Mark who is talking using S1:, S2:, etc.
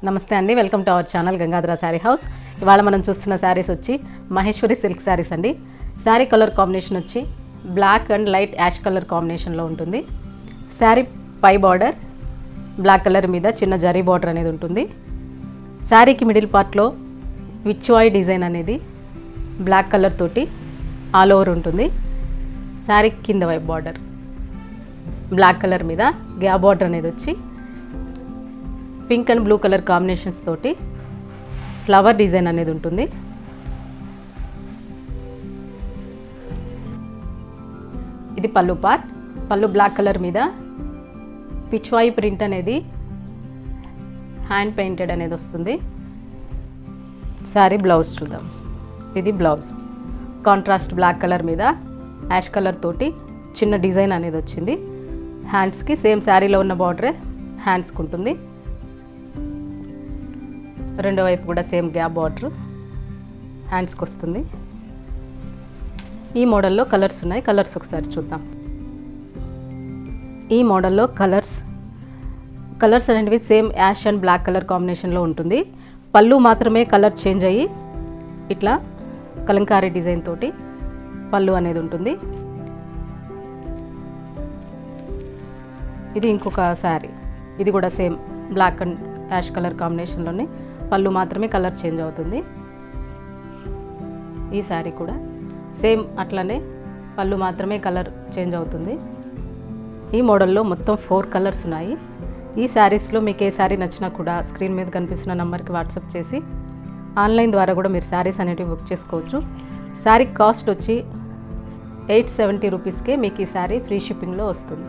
S1: నమస్తే అండి, welcome to our channel Gangadhara sari house. ఇవాళ మనం చూస్తున్న శారీస్ వచ్చి మహేశ్వరి సిల్క్ శారీస్ అండి. శారీ కలర్ కాంబినేషన్ వచ్చి black and light ash colour కాంబినేషన్లో ఉంటుంది. శారీ పై బార్డర్ బ్లాక్ కలర్ మీద చిన్న జరీ బార్డర్ అనేది ఉంటుంది. శారీకి మిడిల్ పార్ట్లో విచ్వాయ్ డిజైన్ అనేది బ్లాక్ కలర్ తోటి ఆల్ ఓవర్ ఉంటుంది. శారీ కింద వైపు బార్డర్ బ్లాక్ కలర్ మీద గ్యాప్ బార్డర్ అనేది వచ్చి pink and blue colour combinations తోటి ఫ్లవర్ డిజైన్ అనేది ఉంటుంది. ఇది పళ్ళు పార్ట్. పళ్ళు బ్లాక్ కలర్ మీద పిచ్వాయి ప్రింట్ అనేది హ్యాండ్ పెయింటెడ్ అనేది వస్తుంది. శారీ బ్లౌజ్ చూద్దాం. ఇది బ్లౌజ్ కాంట్రాస్ట్ బ్లాక్ కలర్ మీద యాష్ కలర్ తోటి చిన్న డిజైన్ అనేది వచ్చింది. హ్యాండ్స్కి సేమ్ శారీలో ఉన్న బార్డరే హ్యాండ్స్కి ఉంటుంది. రెండో వైపు కూడా సేమ్ గ్యాప్ బార్డర్ హ్యాండ్స్కి వస్తుంది. ఈ మోడల్లో కలర్స్ ఉన్నాయి. కలర్స్ ఒకసారి చూద్దాం. ఈ మోడల్లో కలర్స్ అనేవి same ash and black colour కాంబినేషన్లో ఉంటుంది. పళ్ళు మాత్రమే కలర్ చేంజ్ అయ్యి ఇట్లా కలంకారీ డిజైన్ తోటి పళ్ళు అనేది ఉంటుంది. ఇది ఇంకొక శారీ. ఇది కూడా same black and ash colour కాంబినేషన్లోనే పళ్ళు మాత్రమే కలర్ చేంజ్ అవుతుంది. ఈ శారీ కూడా సేమ్ అట్లనే పళ్ళు మాత్రమే కలర్ చేంజ్ అవుతుంది. ఈ మోడల్లో మొత్తం 4 కలర్స్ ఉన్నాయి. ఈ శారీస్లో మీకు ఏ శారీ నచ్చినా కూడా స్క్రీన్ మీద కనిపిస్తున్న నెంబర్కి వాట్సాప్ చేసి ఆన్లైన్ ద్వారా కూడా మీరు శారీస్ అనేటివి బుక్ చేసుకోవచ్చు. శారీ కాస్ట్ వచ్చి 870 రూపీస్కే మీకు ఈ శారీ ఫ్రీ షిప్పింగ్లో వస్తుంది.